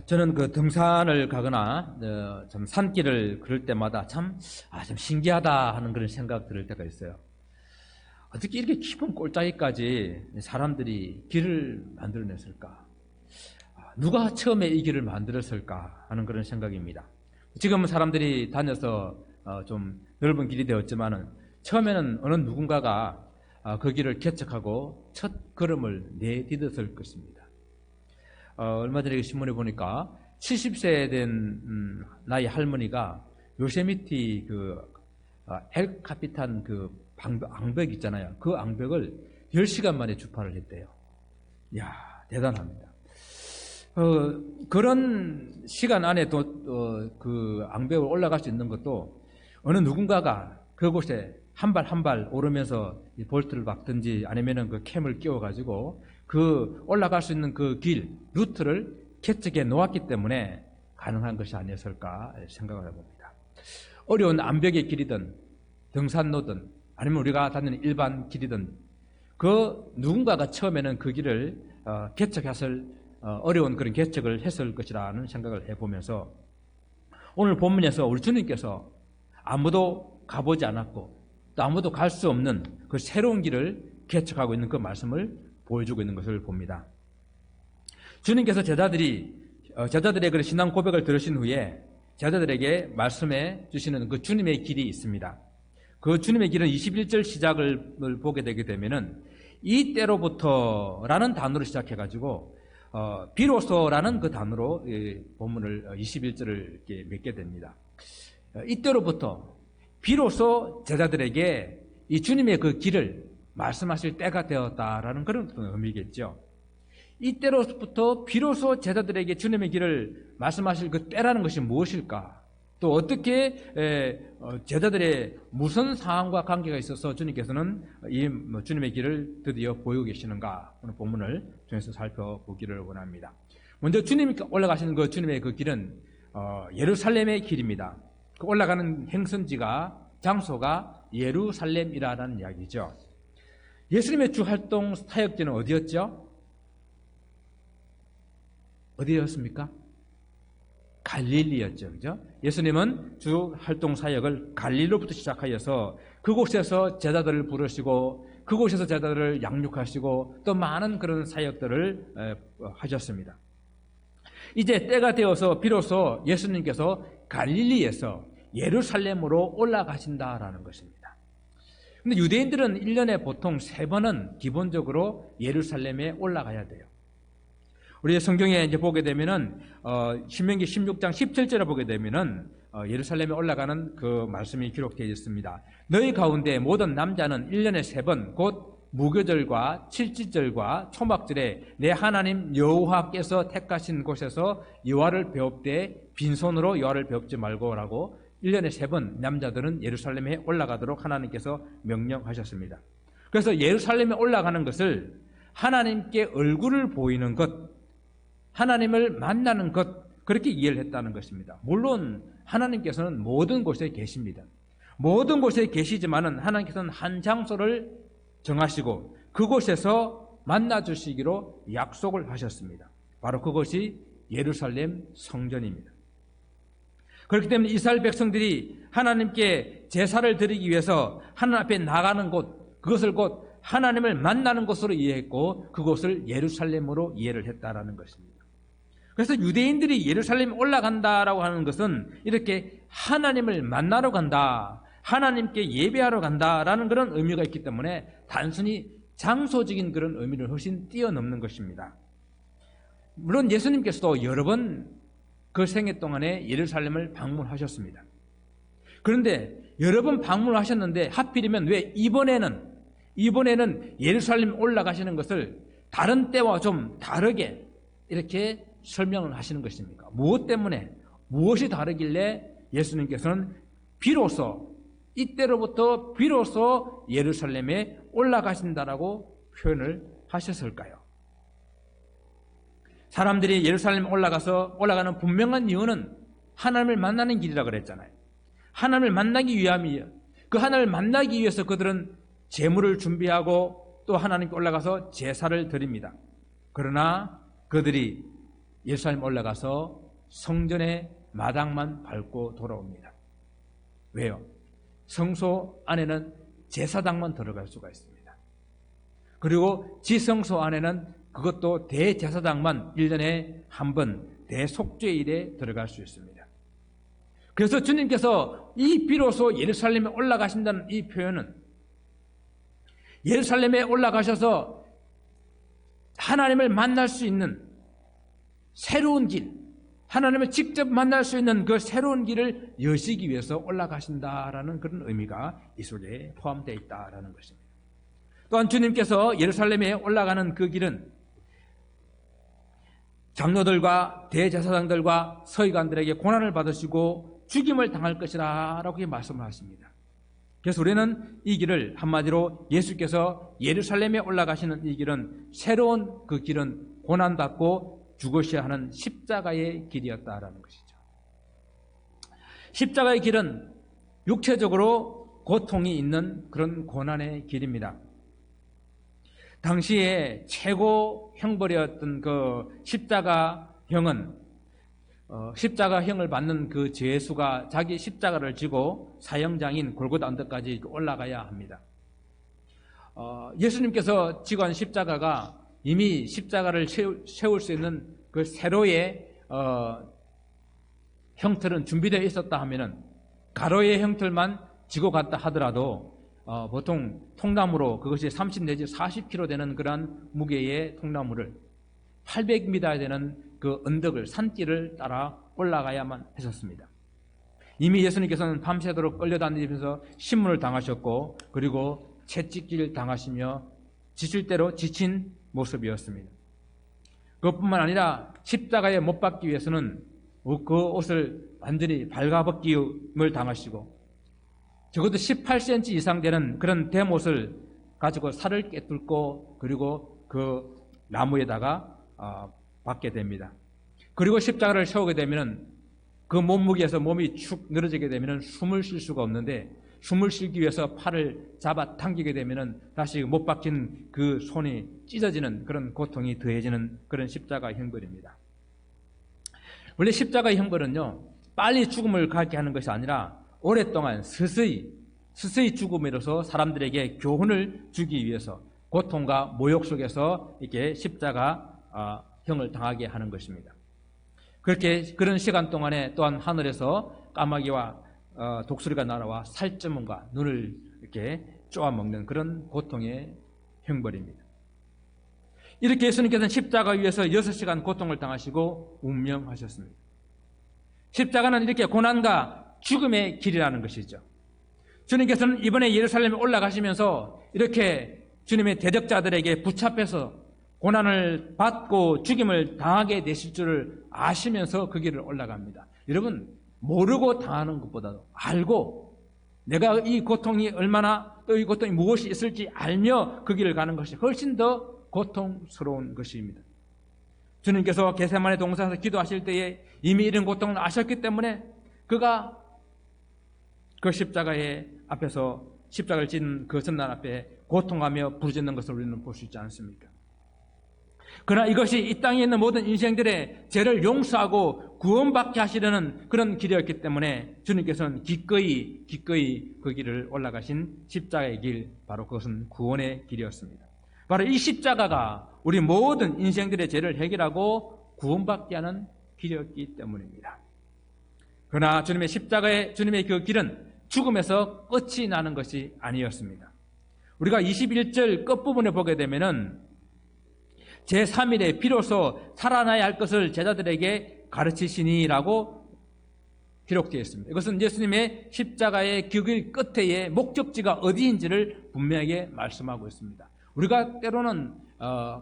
저는 그 등산을 가거나 참 산길을 걸을 때마다 참 신기하다 하는 그런 생각 들을 때가 있어요. 어떻게 이렇게 깊은 골짜기까지 사람들이 길을 만들어냈을까? 누가 처음에 이 길을 만들었을까 하는 그런 생각입니다. 지금은 사람들이 다녀서 좀 넓은 길이 되었지만은 처음에는 어느 누군가가 그 길을 개척하고 첫 걸음을 내디뎠을 것입니다. 얼마 전에 신문에 보니까 70세 된 나이 할머니가 요세미티 엘 카피탄 앙벽 있잖아요. 그 앙벽을 10시간 만에 주파를 했대요. 이야, 대단합니다. 그런 시간 안에 그 앙벽을 올라갈 수 있는 것도 어느 누군가가 그곳에 한 발 한 발 오르면서 볼트를 박든지 아니면은 그 캠을 끼워가지고 그 올라갈 수 있는 그 길, 루트를 개척해 놓았기 때문에 가능한 것이 아니었을까 생각을 해봅니다. 어려운 암벽의 길이든 등산로든 아니면 우리가 다니는 일반 길이든 그 누군가가 처음에는 그 길을 개척했을 어려운 그런 개척을 했을 것이라는 생각을 해보면서 오늘 본문에서 우리 주님께서 아무도 가보지 않았고 또 아무도 갈 수 없는 그 새로운 길을 개척하고 있는 그 말씀을 보여주고 있는 것을 봅니다. 주님께서 제자들의 그 신앙 고백을 들으신 후에 제자들에게 말씀해 주시는 그 주님의 길이 있습니다. 그 주님의 길은 21절 시작을 보게 되게 되면은 이때로부터라는 단어로 시작해가지고 비로소라는 그 단어로 본문을 21절을 이렇게 맺게 됩니다. 이때로부터 비로소 제자들에게 이 주님의 그 길을 말씀하실 때가 되었다라는 그런 의미겠죠. 이때로부터 비로소 제자들에게 주님의 길을 말씀하실 그 때라는 것이 무엇일까? 또 어떻게 제자들의 무슨 상황과 관계가 있어서 주님께서는 이 주님의 길을 드디어 보이고 계시는가? 오늘 본문을 통해서 살펴보기를 원합니다. 먼저 주님이 올라가시는 그 주님의 그 길은 예루살렘의 길입니다. 그 올라가는 행선지가 장소가 예루살렘이라는 이야기죠. 예수님의 주 활동 사역지는 어디였죠? 어디였습니까? 갈릴리였죠. 그죠? 예수님은 주 활동 사역을 갈릴리로부터 시작하여서 그곳에서 제자들을 부르시고 그곳에서 제자들을 양육하시고 또 많은 그런 사역들을 하셨습니다. 이제 때가 되어서 비로소 예수님께서 갈릴리에서 예루살렘으로 올라가신다라는 것입니다. 근데 유대인들은 1년에 보통 3번은 기본적으로 예루살렘에 올라가야 돼요. 우리 성경에 이제 보게 되면은 신명기 16장 17절에 보게 되면은 예루살렘에 올라가는 그 말씀이 기록되어 있습니다. 너희 가운데 모든 남자는 1년에 3번 곧 무교절과 칠지절과 초막절에 내 하나님 여호와께서 택하신 곳에서 여호와를 배웁되 빈손으로 여호와를 배웁지 말고라고 1년에 3번 남자들은 예루살렘에 올라가도록 하나님께서 명령하셨습니다. 그래서 예루살렘에 올라가는 것을 하나님께 얼굴을 보이는 것, 하나님을 만나는 것, 그렇게 이해를 했다는 것입니다. 물론 하나님께서는 모든 곳에 계십니다. 모든 곳에 계시지만은 하나님께서는 한 장소를 정하시고 그곳에서 만나주시기로 약속을 하셨습니다. 바로 그것이 예루살렘 성전입니다. 그렇기 때문에 이스라엘 백성들이 하나님께 제사를 드리기 위해서 하나님 앞에 나가는 곳, 그것을 곧 하나님을 만나는 곳으로 이해했고 그곳을 예루살렘으로 이해를 했다라는 것입니다. 그래서 유대인들이 예루살렘에 올라간다라고 하는 것은 이렇게 하나님을 만나러 간다, 하나님께 예배하러 간다라는 그런 의미가 있기 때문에 단순히 장소적인 그런 의미를 훨씬 뛰어넘는 것입니다. 물론 예수님께서도 여러 번 그 생애 동안에 예루살렘을 방문하셨습니다. 그런데 여러 번 방문하셨는데 하필이면 왜 이번에는 예루살렘 올라가시는 것을 다른 때와 좀 다르게 이렇게 설명을 하시는 것입니까? 무엇 때문에, 무엇이 다르길래 예수님께서는 비로소 이때로부터 비로소 예루살렘에 올라가신다라고 표현을 하셨을까요? 사람들이 예루살렘에 올라가는 분명한 이유는 하나님을 만나는 길이라고 그랬잖아요. 하나님을 만나기 위함이에요. 그 하나님을 만나기 위해서 그들은 제물을 준비하고 또 하나님께 올라가서 제사를 드립니다. 그러나 그들이 예루살렘 올라가서 성전의 마당만 밟고 돌아옵니다. 왜요? 성소 안에는 제사장만 들어갈 수가 있습니다. 그리고 지성소 안에는 그것도 대제사장만 1년에 한 번 대속죄일에 들어갈 수 있습니다. 그래서 주님께서 이 비로소 예루살렘에 올라가신다는 이 표현은 예루살렘에 올라가셔서 하나님을 만날 수 있는 새로운 길, 하나님을 직접 만날 수 있는 그 새로운 길을 여시기 위해서 올라가신다라는 그런 의미가 이 속에 포함되어 있다라는 것입니다. 또한 주님께서 예루살렘에 올라가는 그 길은 장로들과 대제사장들과 서기관들에게 고난을 받으시고 죽임을 당할 것이라 라고 말씀을 하십니다. 그래서 우리는 이 길을 한마디로 예수께서 예루살렘에 올라가시는 이 길은 새로운 그 길은 고난받고 죽으셔야 하는 십자가의 길이었다라는 것이죠. 십자가의 길은 육체적으로 고통이 있는 그런 고난의 길입니다. 당시에 최고 형벌이었던 그 십자가형은 십자가형을 받는 그 죄수가 자기 십자가를 지고 사형장인 골고다 언덕까지 올라가야 합니다. 예수님께서 지고 한 십자가가 이미 십자가를 세울 수 있는 그 세로의 형틀은 준비되어 있었다 하면은 가로의 형틀만 지고 갔다 하더라도 보통 통나무로 그것이 30 내지 40kg 되는 그런 무게의 통나무를 800m 되는 그 언덕을 산길을 따라 올라가야만 했었습니다. 이미 예수님께서는 밤새도록 끌려다니면서 신문을 당하셨고 그리고 채찍질 당하시며 지칠 대로 지친 모습이었습니다. 그것뿐만 아니라 십자가에 못 박기 위해서는 그 옷을 완전히 발가벗김을 당하시고 적어도 18cm 이상 되는 그런 대못을 가지고 살을 꿰뚫고 그리고 그 나무에다가 박게 됩니다. 그리고 십자가를 세우게 되면 그 몸무게에서 몸이 축 늘어지게 되면 숨을 쉴 수가 없는데 숨을 쉬기 위해서 팔을 잡아 당기게 되면 다시 못 박힌 그 손이 찢어지는 그런 고통이 더해지는 그런 십자가 형벌입니다. 원래 십자가 형벌은요 빨리 죽음을 갖게 하는 것이 아니라 오랫동안 서서히 죽음으로써 사람들에게 교훈을 주기 위해서 고통과 모욕 속에서 이렇게 십자가 형을 당하게 하는 것입니다. 그렇게 그런 시간 동안에 또한 하늘에서 까마귀와 독수리가 날아와 살점과 눈을 이렇게 쪼아먹는 그런 고통의 형벌입니다. 이렇게 예수님께서는 십자가 위에서 6시간 고통을 당하시고 운명하셨습니다. 십자가는 이렇게 고난과 죽음의 길이라는 것이죠. 주님께서는 이번에 예루살렘에 올라가시면서 이렇게 주님의 대적자들에게 붙잡혀서 고난을 받고 죽임을 당하게 되실 줄을 아시면서 그 길을 올라갑니다. 여러분 모르고 당하는 것보다도 알고 내가 이 고통이 얼마나 또 이 고통이 무엇이 있을지 알며 그 길을 가는 것이 훨씬 더 고통스러운 것입니다. 주님께서 겟세마네 동산에서 기도하실 때에 이미 이런 고통을 아셨기 때문에 그가 그 십자가의 앞에서 십자가를 진 그 전날 앞에 고통하며 부르짖는 것을 우리는 볼 수 있지 않습니까? 그러나 이것이 이 땅에 있는 모든 인생들의 죄를 용서하고 구원받게 하시려는 그런 길이었기 때문에 주님께서는 기꺼이 그 길을 올라가신 십자가의 길, 바로 그것은 구원의 길이었습니다. 바로 이 십자가가 우리 모든 인생들의 죄를 해결하고 구원받게 하는 길이었기 때문입니다. 그러나 주님의 그 길은 죽음에서 끝이 나는 것이 아니었습니다. 우리가 21절 끝부분에 보게 되면은 제3일에 비로소 살아나야 할 것을 제자들에게 가르치시니라고 기록되어 있습니다. 이것은 예수님의 십자가의 그 길 끝의 목적지가 어디인지를 분명하게 말씀하고 있습니다. 우리가 때로는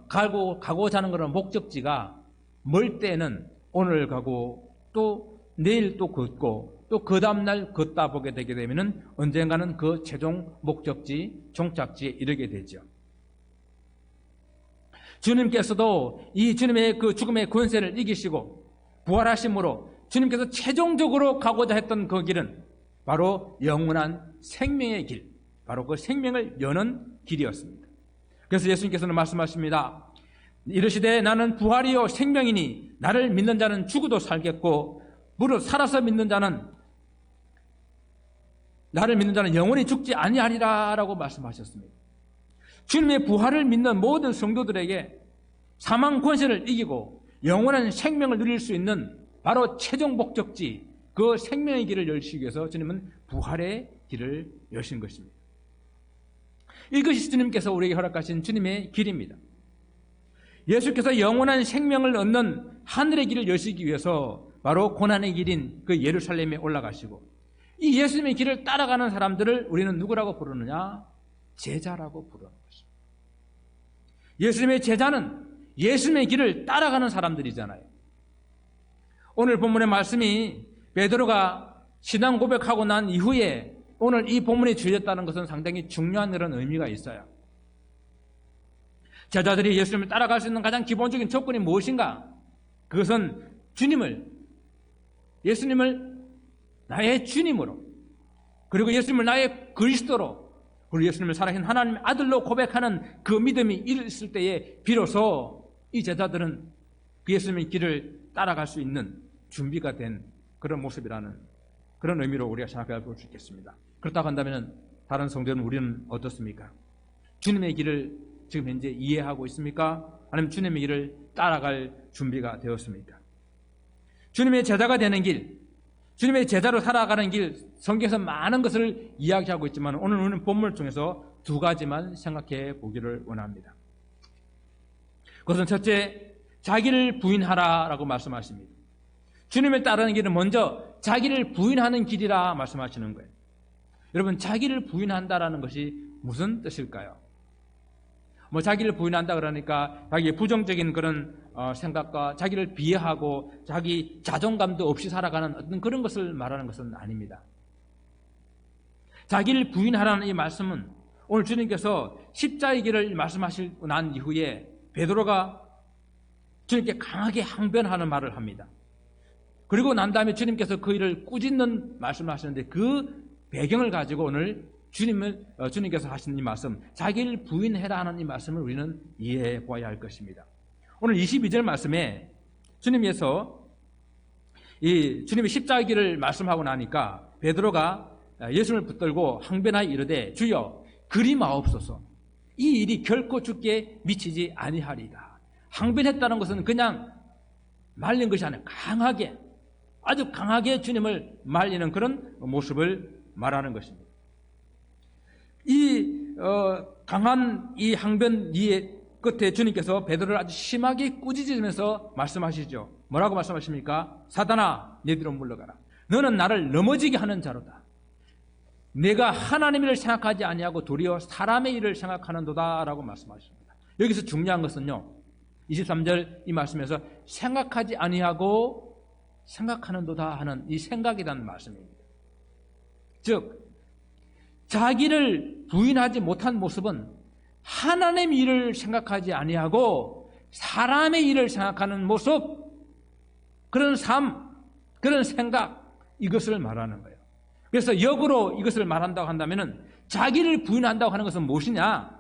가고자 하는 그런 목적지가 멀 때는 오늘 가고 또 내일 또 걷고 또 그 다음날 걷다 보게 되게 되면 언젠가는 그 최종 목적지, 종착지에 이르게 되죠. 주님께서도 이 주님의 그 죽음의 권세를 이기시고 부활하심으로 주님께서 최종적으로 가고자 했던 그 길은 바로 영원한 생명의 길, 바로 그 생명을 여는 길이었습니다. 그래서 예수님께서는 말씀하십니다. 이르시되 나는 부활이요 생명이니 나를 믿는 자는 죽어도 살겠고 무릇 살아서 믿는 자는 나를 믿는 자는 영원히 죽지 아니하리라 라고 말씀하셨습니다. 주님의 부활을 믿는 모든 성도들에게 사망 권세를 이기고 영원한 생명을 누릴 수 있는 바로 최종 목적지 그 생명의 길을 열시기 위해서 주님은 부활의 길을 여신 것입니다. 이것이 주님께서 우리에게 허락하신 주님의 길입니다. 예수께서 영원한 생명을 얻는 하늘의 길을 여시기 위해서 바로 고난의 길인 그 예루살렘에 올라가시고 이 예수님의 길을 따라가는 사람들을 우리는 누구라고 부르느냐? 제자라고 부르는 것입니다. 예수님의 제자는 예수님의 길을 따라가는 사람들이잖아요. 오늘 본문의 말씀이 베드로가 신앙 고백하고 난 이후에 오늘 이 본문이 주어졌다는 것은 상당히 중요한 그런 의미가 있어요. 제자들이 예수님을 따라갈 수 있는 가장 기본적인 조건이 무엇인가? 그것은 예수님을 나의 주님으로, 그리고 예수님을 나의 그리스도로, 그리고 예수님을 살아계신 하나님의 아들로 고백하는 그 믿음이 있을 때에 비로소 이 제자들은 그 예수님의 길을 따라갈 수 있는 준비가 된 그런 모습이라는 그런 의미로 우리가 생각해 볼 수 있겠습니다. 그렇다고 한다면 다른 성도는 우리는 어떻습니까? 주님의 길을 지금 현재 이해하고 있습니까? 아니면 주님의 길을 따라갈 준비가 되었습니까? 주님의 제자가 되는 길, 주님의 제자로 살아가는 길, 성경에서 많은 것을 이야기하고 있지만 오늘 우리는 본문을 통해서 두 가지만 생각해 보기를 원합니다. 그것은 첫째, 자기를 부인하라라고 말씀하십니다. 주님을 따르는 길은 먼저 자기를 부인하는 길이라 말씀하시는 거예요. 여러분, 자기를 부인한다라는 것이 무슨 뜻일까요? 자기를 부인한다 그러니까 자기의 부정적인 그런 생각과 자기를 비하하고 자기 자존감도 없이 살아가는 어떤 그런 것을 말하는 것은 아닙니다. 자기를 부인하라는 이 말씀은 오늘 주님께서 십자가의 길을 말씀하시고 난 이후에 베드로가 주님께 강하게 항변하는 말을 합니다. 그리고 난 다음에 주님께서 그 일을 꾸짖는 말씀을 하시는데 그 배경을 가지고 오늘 주님께서 하신 이 말씀, 자기를 부인해라 하는 이 말씀을 우리는 이해해 보아야 할 것입니다. 오늘 22절 말씀에 주님께서 주님의 십자가의 길을 말씀하고 나니까 베드로가 예수님을 붙들고 항변하여 이르되 주여 그리 마옵소서, 이 일이 결코 주께 미치지 아니하리이다. 항변했다는 것은 그냥 말린 것이 아니라 강하게, 아주 강하게 주님을 말리는 그런 모습을 말하는 것입니다. 강한 이 항변 끝에 주님께서 베드로를 아주 심하게 꾸짖으면서 말씀하시죠. 뭐라고 말씀하십니까? 사단아, 내 뒤로 물러가라. 너는 나를 넘어지게 하는 자로다. 내가 하나님의 일을 생각하지 아니하고 도리어 사람의 일을 생각하는도다 라고 말씀하십니다. 여기서 중요한 것은요, 23절 이 말씀에서 생각하지 아니하고 생각하는도다 하는 이 생각이라는 말씀입니다. 즉 자기를 부인하지 못한 모습은 하나님의 일을 생각하지 아니하고 사람의 일을 생각하는 모습, 그런 삶, 그런 생각, 이것을 말하는 거예요. 그래서 역으로 이것을 말한다고 한다면 자기를 부인한다고 하는 것은 무엇이냐?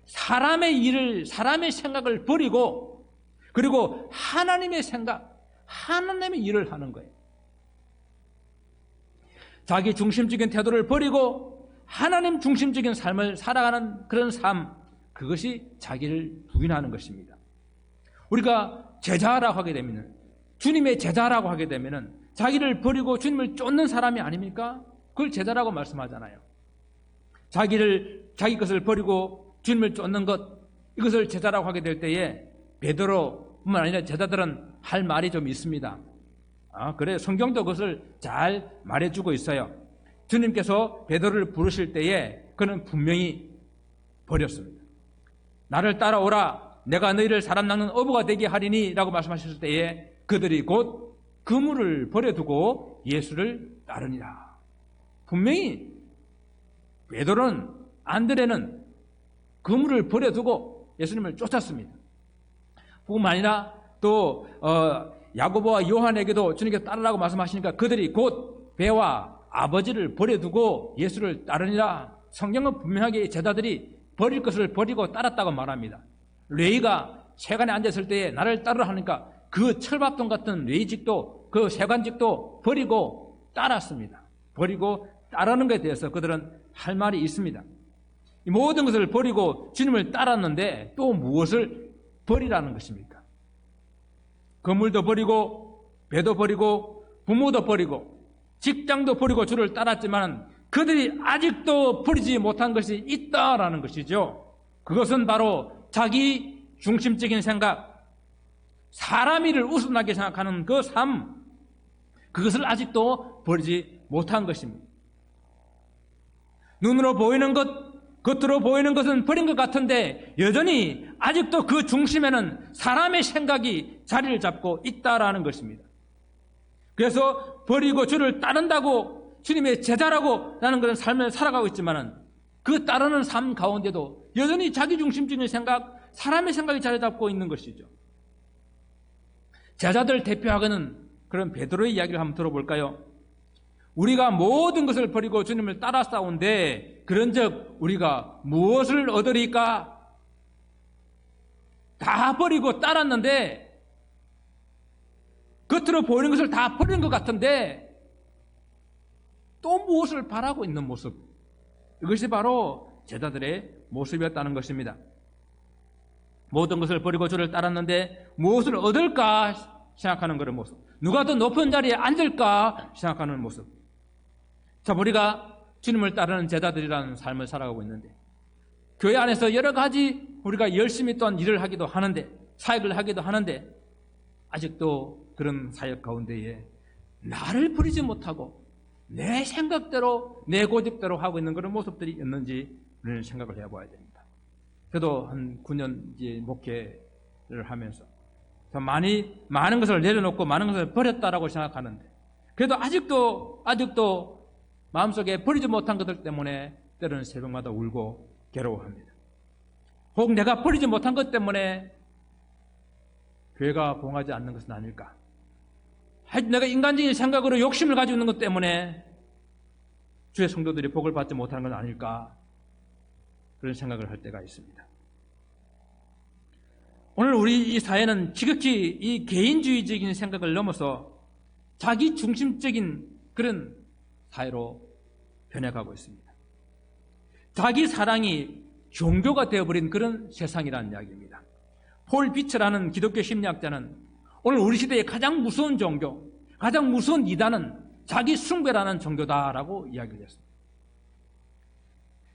사람의 일을, 사람의 생각을 버리고 그리고 하나님의 생각, 하나님의 일을 하는 거예요. 자기 중심적인 태도를 버리고 하나님 중심적인 삶을 살아가는 그런 삶, 그것이 자기를 부인하는 것입니다. 우리가 제자라고 하게 되면, 주님의 제자라고 하게 되면 자기를 버리고 주님을 쫓는 사람이 아닙니까? 그걸 제자라고 말씀하잖아요. 자기 것을 버리고 주님을 쫓는 것, 이것을 제자라고 하게 될 때에 베드로뿐만 아니라 제자들은 할 말이 좀 있습니다. 그래, 성경도 그것을 잘 말해주고 있어요. 주님께서 베드로를 부르실 때에 그는 분명히 버렸습니다. 나를 따라오라, 내가 너희를 사람 낚는 어부가 되게 하리니 라고 말씀하셨을 때에 그들이 곧 그물을 버려두고 예수를 따르니라. 분명히 베드로는, 안드레는 그물을 버려두고 예수님을 쫓았습니다. 뿐만 아니라 또 야고보와 요한에게도 주님께서 따르라고 말씀하시니까 그들이 곧 배와 아버지를 버려두고 예수를 따르니라. 성경은 분명하게 제자들이 버릴 것을 버리고 따랐다고 말합니다. 레위가 세관에 앉았을 때에 나를 따르라 하니까 그 철밥통 같은 외직도 그 세관직도 버리고 따랐습니다. 버리고 따르는 것에 대해서 그들은 할 말이 있습니다. 이 모든 것을 버리고 주님을 따랐는데 또 무엇을 버리라는 것입니까? 건물도 버리고 배도 버리고 부모도 버리고 직장도 버리고 주를 따랐지만 그들이 아직도 버리지 못한 것이 있다라는 것이죠. 그것은 바로 자기 중심적인 생각, 사람 일을 우선하게 생각하는 그 삶, 그것을 아직도 버리지 못한 것입니다. 눈으로 보이는 것, 겉으로 보이는 것은 버린 것 같은데 여전히 아직도 그 중심에는 사람의 생각이 자리를 잡고 있다라는 것입니다. 그래서 버리고 주를 따른다고 주님의 제자라고 라는 그런 삶을 살아가고 있지만은 그 따르는 삶 가운데도 여전히 자기 중심적인 생각, 사람의 생각이 자리 잡고 있는 것이죠. 제자들 대표하는 그런 베드로의 이야기를 한번 들어볼까요? 우리가 모든 것을 버리고 주님을 따라 싸운데 그런즉 우리가 무엇을 얻으리까? 다 버리고 따랐는데 겉으로 보이는 것을 다 버린 것 같은데 또 무엇을 바라고 있는 모습, 이것이 바로 제자들의 모습이었다는 것입니다. 모든 것을 버리고 주를 따랐는데 무엇을 얻을까 생각하는 그런 모습, 누가 더 높은 자리에 앉을까 생각하는 모습. 자, 우리가 주님을 따르는 제자들이라는 삶을 살아가고 있는데 교회 안에서 여러 가지 우리가 열심히 또한 일을 하기도 하는데 사역을 하기도 하는데 아직도 그런 사역 가운데에 나를 버리지 못하고 내 생각대로 내 고집대로 하고 있는 그런 모습들이 있는지 우리는 생각을 해봐야 됩니다. 저도 한 9년 이제 목회를 하면서 많은 것을 내려놓고 많은 것을 버렸다라고 생각하는데 그래도 아직도 마음속에 버리지 못한 것들 때문에 때로는 새벽마다 울고 괴로워합니다. 혹 내가 버리지 못한 것 때문에 교회가 봉하지 않는 것은 아닐까? 내가 인간적인 생각으로 욕심을 가지고 있는 것 때문에 주의 성도들이 복을 받지 못하는 건 아닐까? 그런 생각을 할 때가 있습니다. 오늘 우리 이 사회는 지극히 이 개인주의적인 생각을 넘어서 자기 중심적인 그런 사회로 변해가고 있습니다. 자기 사랑이 종교가 되어버린 그런 세상이라는 이야기입니다. 폴 비처라는 기독교 심리학자는 오늘 우리 시대의 가장 무서운 종교, 가장 무서운 이단은 자기 숭배라는 종교다라고 이야기를 했습니다.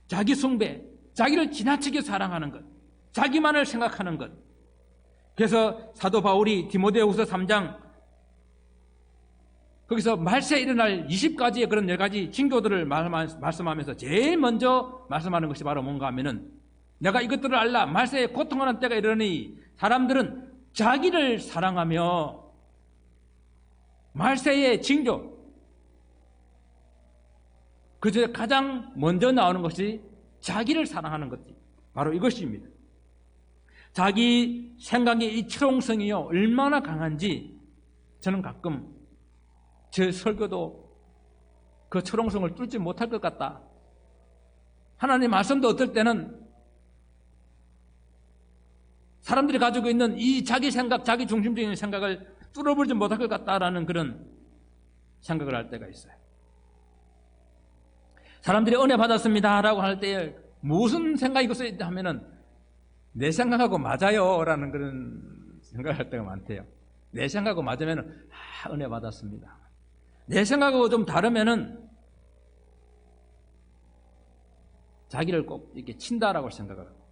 자기 숭배, 자기를 지나치게 사랑하는 것, 자기만을 생각하는 것. 그래서 사도 바울이 디모데후서 3장 거기서 말세에 일어날 20가지의 그런 10가지 징조들을 말씀하면서 제일 먼저 말씀하는 것이 바로 뭔가 하면은 내가 이것들을 알라. 말세에 고통하는 때가 이르니 사람들은 자기를 사랑하며 말세의 징조 그중에 가장 먼저 나오는 것이 자기를 사랑하는 것, 바로 이것입니다. 자기 생각의 이 철옹성이요 얼마나 강한지 저는 가끔 제 설교도 그 철옹성을 뚫지 못할 것 같다. 하나님 말씀도 어떨 때는 사람들이 가지고 있는 이 자기 생각, 자기 중심적인 생각을 뚫어버리지 못할 것 같다라는 그런 생각을 할 때가 있어요. 사람들이 은혜 받았습니다 라고 할 때 무슨 생각이 있었다 하면은 내 생각하고 맞아요 라는 그런 생각을 할 때가 많대요. 내 생각하고 맞으면은 은혜 받았습니다. 내 생각하고 좀 다르면은 자기를 꼭 이렇게 친다라고 생각을 하고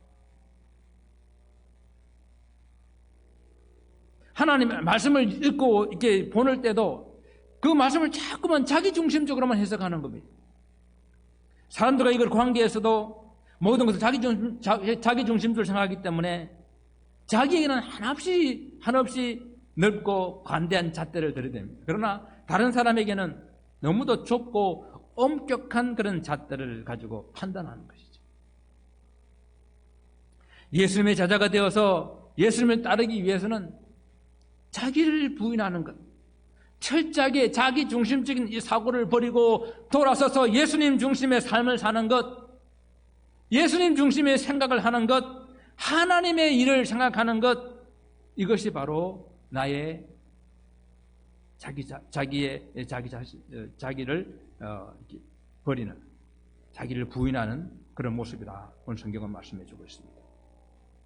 하나님의 말씀을 읽고 이렇게 보낼 때도 그 말씀을 자꾸만 자기 중심적으로만 해석하는 겁니다. 사람들과 이걸 관계에서도 모든 것을 자기 중심적으로 생각하기 때문에 자기에게는 한없이 넓고 관대한 잣대를 들이댑니다. 그러나 다른 사람에게는 너무도 좁고 엄격한 그런 잣대를 가지고 판단하는 것이죠. 예수님의 제자가 되어서 예수님을 따르기 위해서는 자기를 부인하는 것, 철저하게 자기 중심적인 이 사고를 버리고 돌아서서 예수님 중심의 삶을 사는 것, 예수님 중심의 생각을 하는 것, 하나님의 일을 생각하는 것, 이것이 바로 나의 자기를 이렇게 버리는, 자기를 부인하는 그런 모습이다. 오늘 성경은 말씀해 주고 있습니다.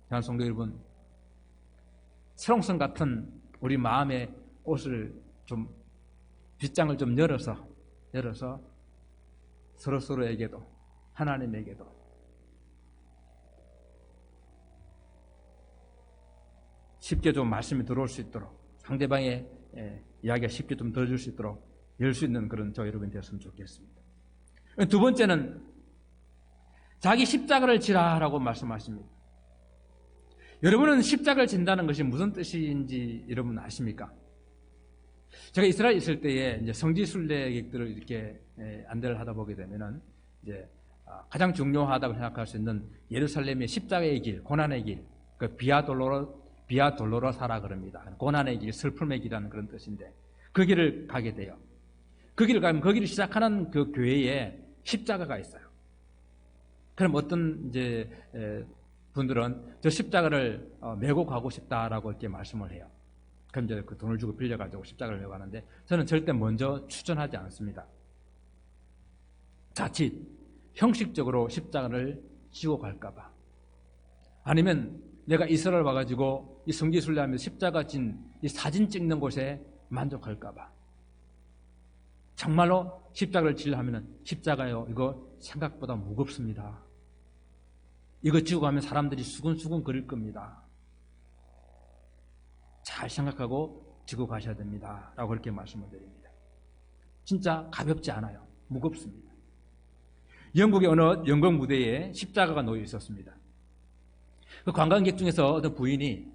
자, 성도 여러분, 철옹성 같은 우리 마음의 옷을 좀, 빗장을 좀 열어서 서로에게도, 하나님에게도 쉽게 좀 말씀이 들어올 수 있도록, 상대방의 이야기가 쉽게 좀 들어줄 수 있도록 열 수 있는 그런 저 여러분이 되었으면 좋겠습니다. 두 번째는 자기 십자가를 지라라고 말씀하십니다. 여러분은 십자가를 진다는 것이 무슨 뜻인지 여러분 아십니까? 제가 이스라엘 있을 때에 이제 성지 순례객들을 이렇게 안내를 하다 보게 되면은 이제 가장 중요하다고 생각할 수 있는 예루살렘의 십자가의 길, 고난의 길, 그 비아 돌로로사라 그럽니다. 고난의 길, 슬픔의 길이라는 그런 뜻인데 그 길을 가게 돼요. 그 길을 가면 그 길을 시작하는 그 교회에 십자가가 있어요. 그럼 어떤 이제 분들은 저 십자가를 메고 가고 싶다라고 이렇게 말씀을 해요. 그럼 이제 그 돈을 주고 빌려가지고 십자가를 메고 가는데 저는 절대 먼저 추천하지 않습니다. 자칫 형식적으로 십자가를 지고 갈까봐, 아니면 내가 이스라엘 와가지고 이 성지순례하면서 십자가 진 이 사진 찍는 곳에 만족할까봐, 정말로 십자가를 지려 하면은 십자가요, 이거 생각보다 무겁습니다. 이거 지고 가면 사람들이 수근수근 거릴 겁니다. 잘 생각하고 지고 가셔야 됩니다. 라고 그렇게 말씀을 드립니다. 진짜 가볍지 않아요. 무겁습니다. 영국의 어느 연극 무대에 십자가가 놓여 있었습니다. 그 관광객 중에서 어떤 부인이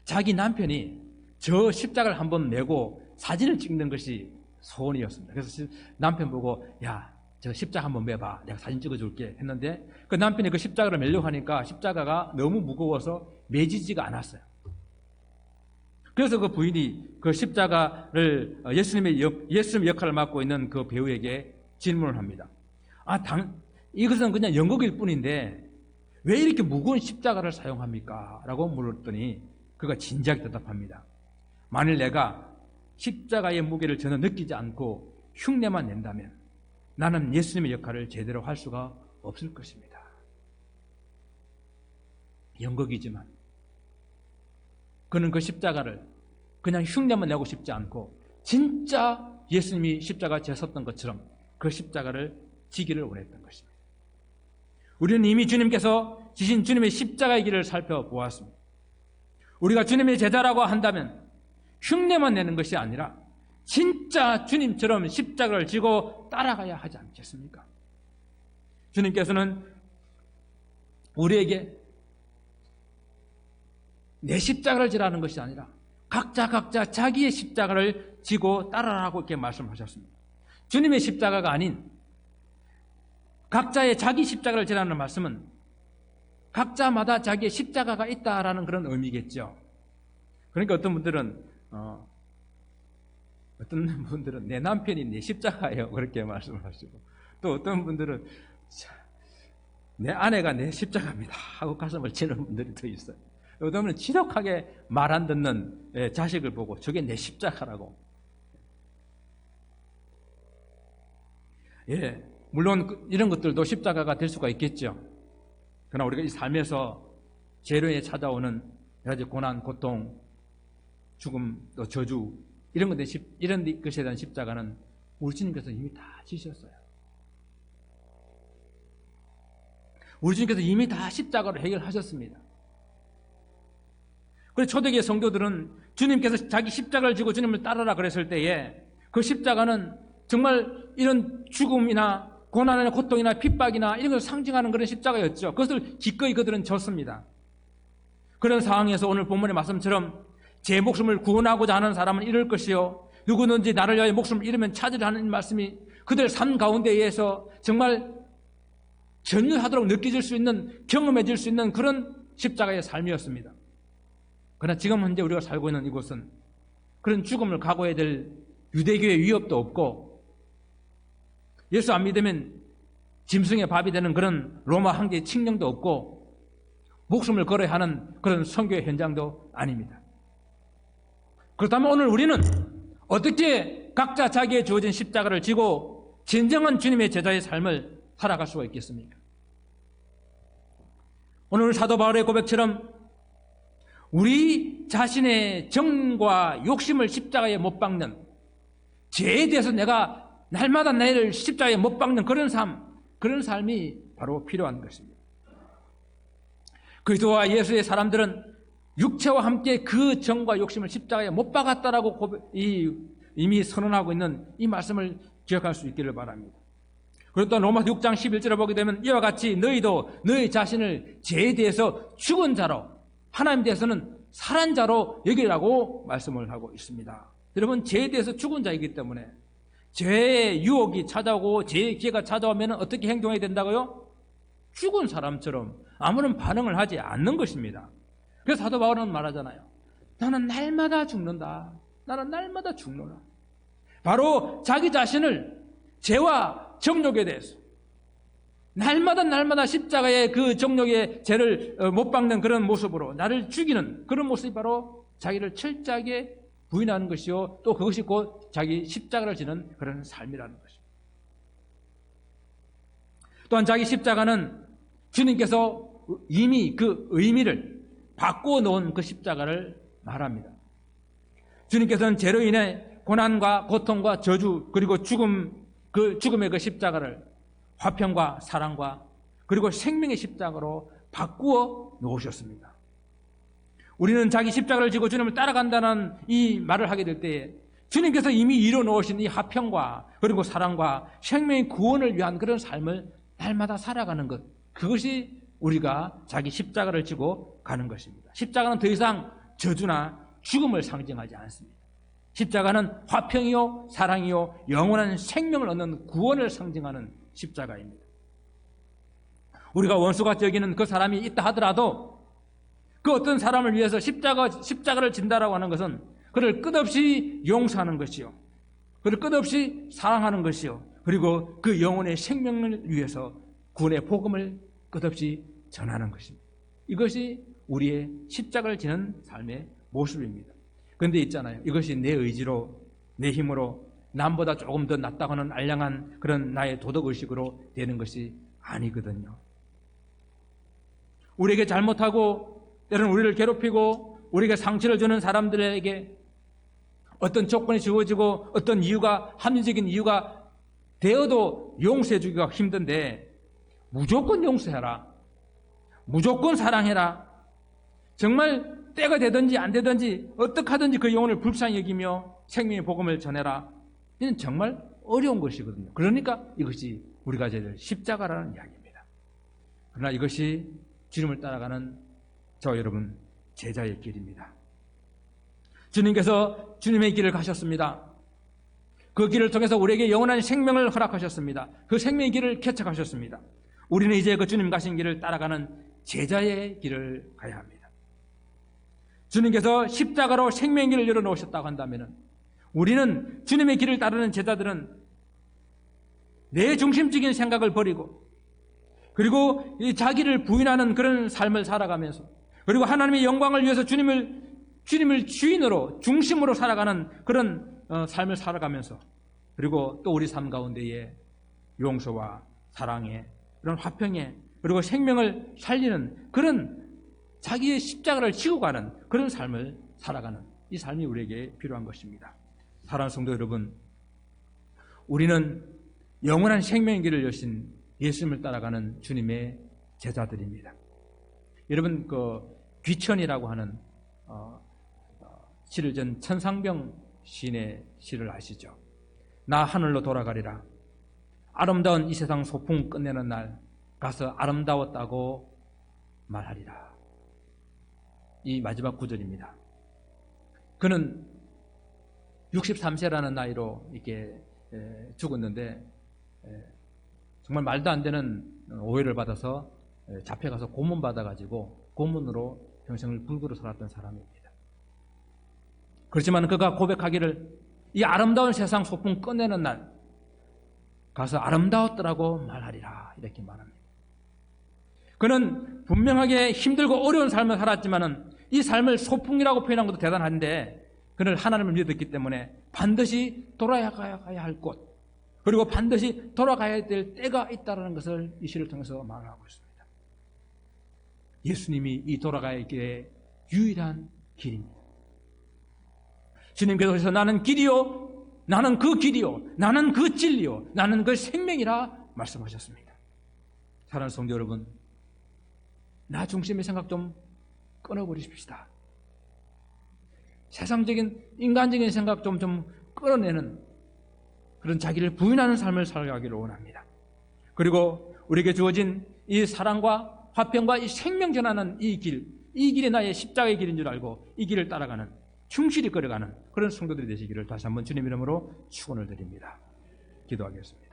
자기 남편이 저 십자가를 한번 메고 사진을 찍는 것이 소원이었습니다. 그래서 남편 보고, 야, 저 십자가 한번 메봐, 내가 사진 찍어줄게 했는데, 그 남편이 그 십자가를 메려고 하니까 십자가가 너무 무거워서 메지지가 않았어요. 그래서 그 부인이 그 십자가를 예수님 역할을 맡고 있는 그 배우에게 질문을 합니다. 이것은 그냥 연극일 뿐인데 왜 이렇게 무거운 십자가를 사용합니까? 라고 물었더니 그가 진지하게 대답합니다. 만일 내가 십자가의 무게를 전혀 느끼지 않고 흉내만 낸다면 나는 예수님의 역할을 제대로 할 수가 없을 것입니다. 연극이지만 그는 그 십자가를 그냥 흉내만 내고 싶지 않고 진짜 예수님이 십자가 지셨던 것처럼 그 십자가를 지기를 원했던 것입니다. 우리는 이미 주님께서 지신 주님의 십자가의 길을 살펴보았습니다. 우리가 주님의 제자라고 한다면 흉내만 내는 것이 아니라 진짜 주님처럼 십자가를 지고 따라가야 하지 않겠습니까? 주님께서는 우리에게 내 십자가를 지라는 것이 아니라 각자 자기의 십자가를 지고 따라라고 이렇게 말씀하셨습니다. 주님의 십자가가 아닌 각자의 자기 십자가를 지라는 말씀은 각자마다 자기의 십자가가 있다라는 그런 의미겠죠. 그러니까 어떤 분들은 내 남편이 내 십자가예요, 그렇게 말씀하시고, 또 어떤 분들은 내 아내가 내 십자가입니다 하고 가슴을 치는 분들이 더 있어요. 어떤 분은 지독하게 말 안 듣는 자식을 보고 저게 내 십자가라고. 예, 물론 이런 것들도 십자가가 될 수가 있겠죠. 그러나 우리가 이 삶에서 재료에 찾아오는 여러 가지 고난, 고통, 죽음, 또 저주, 이런 것에 대한 십자가는 우리 주님께서 이미 다 지셨어요. 우리 주님께서 이미 다 십자가로 해결하셨습니다. 그래서 초대기의 성도들은 주님께서 자기 십자가를 지고 주님을 따르라 그랬을 때에 그 십자가는 정말 이런 죽음이나 고난이나 고통이나 핍박이나 이런 것을 상징하는 그런 십자가였죠. 그것을 기꺼이 그들은 졌습니다. 그런 상황에서 오늘 본문의 말씀처럼 제 목숨을 구원하고자 하는 사람은 이럴 것이요, 누구든지 나를 위하여 목숨을 잃으면 찾으려 하는 말씀이 그들 삶 가운데에서 정말 전율하도록 느껴질 수 있는, 경험해질 수 있는 그런 십자가의 삶이었습니다. 그러나 지금 현재 우리가 살고 있는 이곳은 그런 죽음을 각오해야 될 유대교의 위협도 없고, 예수 안 믿으면 짐승의 밥이 되는 그런 로마 황제의 칙령도 없고, 목숨을 걸어야 하는 그런 선교의 현장도 아닙니다. 그렇다면 오늘 우리는 어떻게 각자 자기의 주어진 십자가를 지고 진정한 주님의 제자의 삶을 살아갈 수가 있겠습니까? 오늘 사도 바울의 고백처럼 우리 자신의 정과 욕심을 십자가에 못 박는, 죄에 대해서 내가 날마다 나를 십자가에 못 박는 그런 삶이 바로 필요한 것입니다. 그리스도와 예수의 사람들은 육체와 함께 그 정과 욕심을 십자가에 못 박았다라고 이미 선언하고 있는 이 말씀을 기억할 수 있기를 바랍니다. 그리고 또 로마서 6장 11절에 보게 되면 이와 같이 너희도 너희 자신을 죄에 대해서 죽은 자로, 하나님 대해서는 살한 자로 여기라고 말씀을 하고 있습니다. 여러분, 죄에 대해서 죽은 자이기 때문에 죄의 유혹이 찾아오고 죄의 기회가 찾아오면 어떻게 행동해야 된다고요? 죽은 사람처럼 아무런 반응을 하지 않는 것입니다. 그래서 사도 바울은 말하잖아요. 나는 날마다 죽는다. 나는 날마다 죽노라. 바로 자기 자신을 죄와 정욕에 대해서 날마다 십자가의 그 정욕의 죄를 못 박는 그런 모습으로 나를 죽이는 그런 모습이 바로 자기를 철저하게 부인하는 것이요, 또 그것이 곧 자기 십자가를 지는 그런 삶이라는 것입니다. 또한 자기 십자가는 주님께서 이미 그 의미를 바꾸어 놓은 그 십자가를 말합니다. 주님께서는 죄로 인해 고난과 고통과 저주 그리고 죽음의 그 십자가를 화평과 사랑과 그리고 생명의 십자가로 바꾸어 놓으셨습니다. 우리는 자기 십자가를 지고 주님을 따라간다는 이 말을 하게 될 때에 주님께서 이미 이뤄 놓으신 이 화평과 그리고 사랑과 생명의 구원을 위한 그런 삶을 날마다 살아가는 것, 그것이 우리가 자기 십자가를 지고 가는 것입니다. 십자가는 더 이상 저주나 죽음을 상징하지 않습니다. 십자가는 화평이요 사랑이요 영원한 생명을 얻는 구원을 상징하는 십자가입니다. 우리가 원수같이 여기는 그 사람이 있다 하더라도 그 어떤 사람을 위해서 십자가를 진다라고 하는 것은 그를 끝없이 용서하는 것이요, 그를 끝없이 사랑하는 것이요, 그리고 그 영혼의 생명을 위해서 구원의 복음을 끝없이 전하는 것입니다. 이것이 우리의 십자가를 지는 삶의 모습입니다. 그런데 있잖아요. 이것이 내 의지로, 내 힘으로 남보다 조금 더 낫다고 하는 알량한 그런 나의 도덕의식으로 되는 것이 아니거든요. 우리에게 잘못하고 때로는 우리를 괴롭히고 우리에게 상처를 주는 사람들에게 어떤 조건이 주어지고 어떤 이유가, 합리적인 이유가 되어도 용서해 주기가 힘든데 무조건 용서해라, 무조건 사랑해라, 정말 때가 되든지 안 되든지 어떻게 하든지 그 영혼을 불쌍히 여기며 생명의 복음을 전해라. 이는 정말 어려운 것이거든요. 그러니까 이것이 우리가 져야 될 십자가라는 이야기입니다. 그러나 이것이 주님을 따라가는 저와 여러분 제자의 길입니다. 주님께서 주님의 길을 가셨습니다. 그 길을 통해서 우리에게 영원한 생명을 허락하셨습니다. 그 생명의 길을 개척하셨습니다. 우리는 이제 그 주님 가신 길을 따라가는 제자의 길을 가야 합니다. 주님께서 십자가로 생명의 길을 열어놓으셨다고 한다면 우리는 주님의 길을 따르는 제자들은 내 중심적인 생각을 버리고 그리고 자기를 부인하는 그런 삶을 살아가면서 그리고 하나님의 영광을 위해서 주님을 주인으로 중심으로 살아가는 그런 삶을 살아가면서 그리고 또 우리 삶 가운데에 용서와 사랑에 그런 화평에 그리고 생명을 살리는 그런 자기의 십자가를 지고 가는 그런 삶을 살아가는 이 삶이 우리에게 필요한 것입니다. 사랑하는 성도 여러분, 우리는 영원한 생명의 길을 여신 예수님을 따라가는 주님의 제자들입니다. 여러분 귀천이라고 하는 시를 전 천상병 시인의 시를 아시죠? 나 하늘로 돌아가리라. 아름다운 이 세상 소풍 끝내는 날 가서 아름다웠다고 말하리라. 이 마지막 구절입니다. 그는 63세라는 나이로 이렇게 죽었는데 정말 말도 안 되는 오해를 받아서 잡혀가서 고문받아가지고 고문으로 평생을 불구로 살았던 사람입니다. 그렇지만 그가 고백하기를 이 아름다운 세상 소풍 끝내는 날 가서 아름다웠더라고 말하리라 이렇게 말합니다. 그는 분명하게 힘들고 어려운 삶을 살았지만은 이 삶을 소풍이라고 표현한 것도 대단한데 그는 하나님을 믿었기 때문에 반드시 돌아가야 할 곳, 그리고 반드시 돌아가야 될 때가 있다는 것을 이 시를 통해서 말하고 있습니다. 예수님이 이 돌아가야 길의 유일한 길입니다. 주님께서 나는 길이요, 나는 그 길이요, 나는 그 진리요, 나는 그 생명이라 말씀하셨습니다. 사랑하는 성도 여러분, 나 중심의 생각 좀 끊어버리십시다. 세상적인 인간적인 생각 좀 끌어내는 그런 자기를 부인하는 삶을 살아가기를 원합니다. 그리고 우리에게 주어진 이 사랑과 화평과 이 생명 전하는 이 길이 나의 십자가의 길인 줄 알고 이 길을 따라가는, 충실히 걸어가는 그런 성도들이 되시기를 다시 한번 주님 이름으로 축원을 드립니다. 기도하겠습니다.